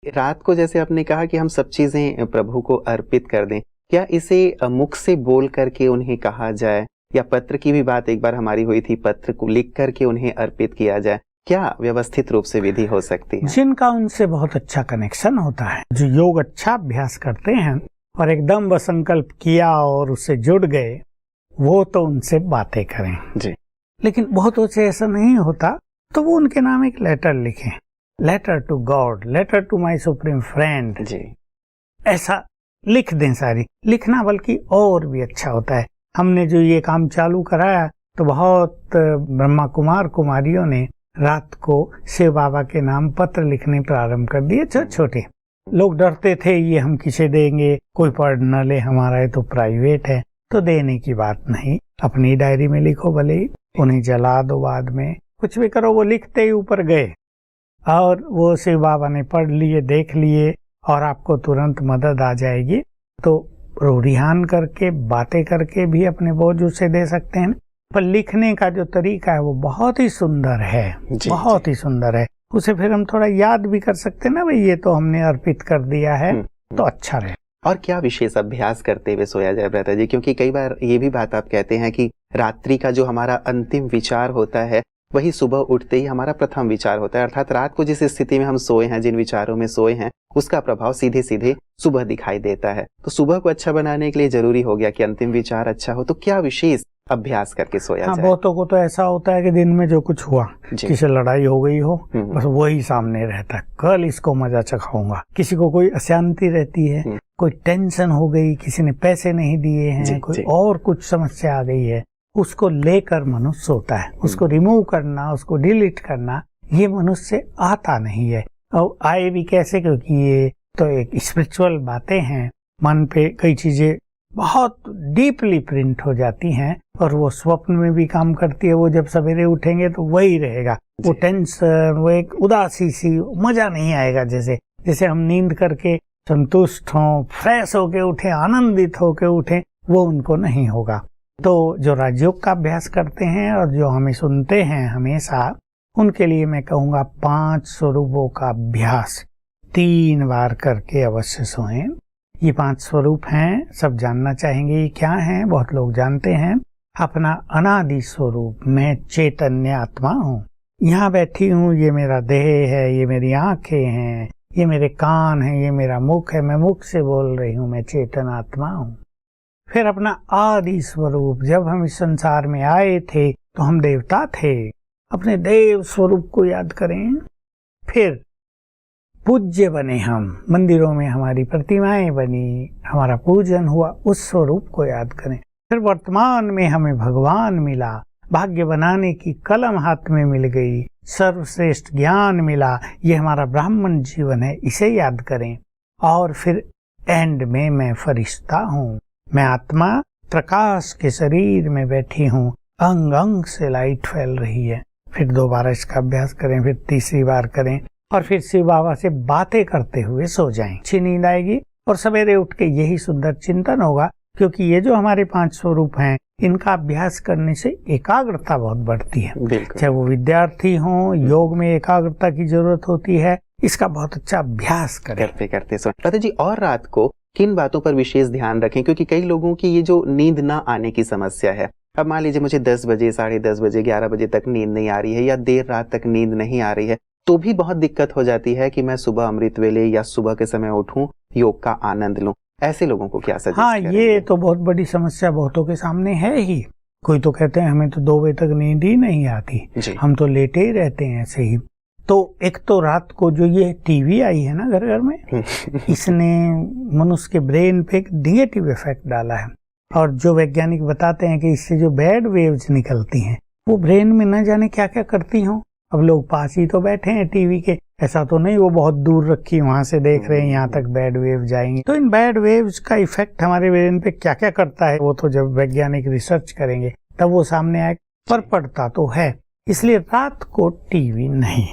रात को जैसे आपने कहा कि हम सब चीजें प्रभु को अर्पित कर दें, क्या इसे मुख से बोल करके उन्हें कहा जाए, या पत्र की भी बात एक बार हमारी हुई थी, पत्र को लिख करके उन्हें अर्पित किया जाए? क्या व्यवस्थित रूप से विधि हो सकती है? जिनका उनसे बहुत अच्छा कनेक्शन होता है, जो योग अच्छा अभ्यास करते हैं और एकदम वो संकल्प किया और उससे जुड़ गए, वो तो उनसे बातें करें जी। लेकिन बहुतों से ऐसा नहीं होता, तो वो उनके नाम एक लेटर लिखें, letter to God, letter to my supreme friend ji. ऐसा लिख दें। सारी लिखना बल्कि और भी अच्छा होता है। हमने जो ये काम चालू कराया तो बहुत ब्रह्मा कुमार कुमारियों ने रात को शिव बाबा के नाम पत्र लिखने प्रारंभ कर दिए। छोटे छोटे लोग डरते थे ये हम किसे देंगे, कोई पढ़ न ले, हमारा ये तो प्राइवेट है। तो देने की बात नहीं, अपनी डायरी में लिखो, भले ही उन्हें जला दो, बाद में कुछ भी करो। वो लिखते ही ऊपर गए और वो शिव बाबा ने पढ़ लिए, देख लिए और आपको तुरंत मदद आ जाएगी। तो रूढ़ियान करके, बातें करके भी अपने बोझ उसे दे सकते हैं, पर लिखने का जो तरीका है वो बहुत ही सुंदर है, बहुत ही सुंदर है। उसे फिर हम थोड़ा याद भी कर सकते हैं ना, भाई ये तो हमने अर्पित कर दिया है, तो अच्छा रहे। और क्या विशेष अभ्यास करते हुए सोया जाए भ्राता जी? क्योंकि कई बार ये भी बात आप कहते हैं कि रात्रि का जो हमारा अंतिम विचार होता है वही सुबह उठते ही हमारा प्रथम विचार होता है, अर्थात रात को जिस स्थिति में हम सोए हैं, जिन विचारों में सोए हैं, उसका प्रभाव सीधे सीधे सुबह दिखाई देता है। तो सुबह को अच्छा बनाने के लिए जरूरी हो गया कि अंतिम विचार अच्छा हो, तो क्या विशेष अभ्यास करके सोया जाए? बहुतों को तो ऐसा होता है कि दिन में जो कुछ हुआ, किसी लड़ाई हो गई हो, बस वही सामने रहता है, कल इसको मजा चखाऊंगा। किसी को कोई अशांति रहती है, कोई टेंशन हो गई, किसी ने पैसे नहीं दिए हैं, कोई और कुछ समस्या आ गई है, उसको लेकर मनुष्य सोता है। उसको रिमूव करना, उसको डिलीट करना, ये मनुष्य से आता नहीं है। और आए भी कैसे, क्योंकि ये तो एक स्पिरिचुअल बातें हैं, मन पे कई चीजें बहुत डीपली प्रिंट हो जाती हैं और वो स्वप्न में भी काम करती है। वो जब सवेरे उठेंगे तो वही रहेगा, वो टेंशन, वो एक उदासी सी, मजा नहीं आएगा। जैसे हम नींद करके संतुष्ट हों, फ्रेश होके उठे, आनंदित होके उठे, वो उनको नहीं होगा। तो जो राजयोग का अभ्यास करते हैं और जो हमें सुनते हैं हमेशा, उनके लिए मैं कहूँगा 5 स्वरूपों का अभ्यास 3 बार करके अवश्य सोएं। ये 5 स्वरूप हैं, सब जानना चाहेंगे ये क्या हैं। बहुत लोग जानते हैं। अपना अनादि स्वरूप, मैं चैतन्य आत्मा हूँ, यहाँ बैठी हूँ, ये मेरा देह है, ये मेरी आंखें हैं, ये मेरे कान हैं, ये मेरा मुख है, मैं मुख से बोल रही हूँ, मैं चेतन आत्मा हूँ। फिर अपना आदि स्वरूप, जब हम इस संसार में आए थे तो हम देवता थे, अपने देव स्वरूप को याद करें। फिर पूज्य बने, हम मंदिरों में हमारी प्रतिमाएं बनी, हमारा पूजन हुआ, उस स्वरूप को याद करें। फिर वर्तमान में हमें भगवान मिला, भाग्य बनाने की कलम हाथ में मिल गई, सर्वश्रेष्ठ ज्ञान मिला, ये हमारा ब्राह्मण जीवन है, इसे याद करें। और फिर एंड में मैं फरिश्ता हूँ, मैं आत्मा प्रकाश के शरीर में बैठी हूँ, अंग अंग से लाइट फैल रही है। फिर 2 बार इसका अभ्यास करें, फिर तीसरी बार करें और फिर शिव बाबा से बातें करते हुए सो जाएं। अच्छी नींद आएगी और सवेरे उठ के यही सुंदर चिंतन होगा, क्योंकि ये जो हमारे 5 स्वरूप हैं, इनका अभ्यास करने से एकाग्रता बहुत बढ़ती है। चाहे वो विद्यार्थी हों, योग में एकाग्रता की जरूरत होती है, इसका बहुत अच्छा अभ्यास करें। करते सो भ्राता जी, और रात को किन बातों पर विशेष ध्यान रखें? क्योंकि कई लोगों की ये जो नींद ना आने की समस्या है, अब मान लीजिए मुझे 10 बजे, 10:30 बजे, 11 बजे तक नींद नहीं आ रही है, या देर रात तक नींद नहीं आ रही है, तो भी बहुत दिक्कत हो जाती है कि मैं सुबह अमृत वेले या सुबह के समय उठूं, योग का आनंद लूं। ऐसे लोगों को क्या सजेस्ट करेंगे? ये तो बहुत बड़ी समस्या बहुतों के सामने है ही। कोई तो कहते हैं हमें तो 2 बजे तक नींद ही नहीं आती, हम तो लेटे ही रहते हैं ऐसे ही। तो एक तो रात को जो ये टीवी आई है ना घर घर में, इसने मनुष्य के ब्रेन पे एक निगेटिव इफेक्ट डाला है। और जो वैज्ञानिक बताते हैं कि इससे जो बैड वेव्स निकलती हैं, वो ब्रेन में न जाने क्या क्या करती हों। अब लोग पास ही तो बैठे हैं टीवी के, ऐसा तो नहीं वो बहुत दूर रखी वहां से देख रहे हैं, यहाँ तक बैड वेव जाएंगे। तो इन बैड वेव्स का इफेक्ट हमारे ब्रेन पे क्या क्या करता है, वो तो जब वैज्ञानिक रिसर्च करेंगे तब वो सामने आए, पर पड़ता तो है। इसलिए रात को टीवी नहीं।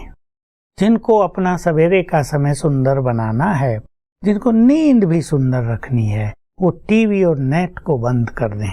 जिनको अपना सवेरे का समय सुंदर बनाना है, जिनको नींद भी सुंदर रखनी है, वो टीवी और नेट को बंद कर दें।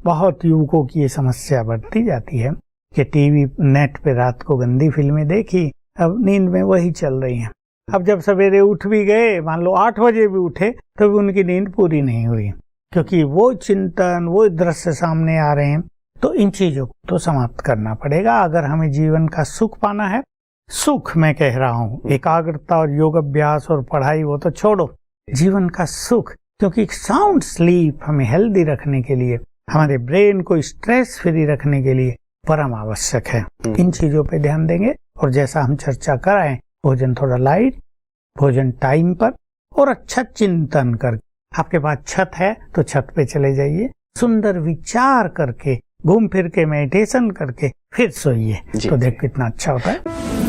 बहुत युवकों की ये समस्या बढ़ती जाती है कि टीवी नेट पे रात को गंदी फिल्में देखी, अब नींद में वही चल रही हैं। अब जब सवेरे उठ भी गए, मान लो 8 बजे भी उठे, तो भी उनकी नींद पूरी नहीं हुई, क्योंकि वो चिंतन, वो दृश्य सामने आ रहे हैं। तो इन चीजों को तो समाप्त करना पड़ेगा अगर हमें जीवन का सुख पाना है। सुख मैं कह रहा हूँ, एकाग्रता और योग अभ्यास और पढ़ाई वो तो छोड़ो, जीवन का सुख, क्योंकि साउंड स्लीप हमें हेल्दी रखने के लिए, हमारे ब्रेन को स्ट्रेस फ्री रखने के लिए परम आवश्यक है। इन चीजों पे ध्यान देंगे और जैसा हम चर्चा कराएं, भोजन थोड़ा लाइट, भोजन टाइम पर और अच्छा चिंतन कर। आपके पास छत है तो छत पे चले जाइए, सुंदर विचार करके, घूम फिर के मेडिटेशन करके फिर सोइए, तो देख कितना अच्छा होता है।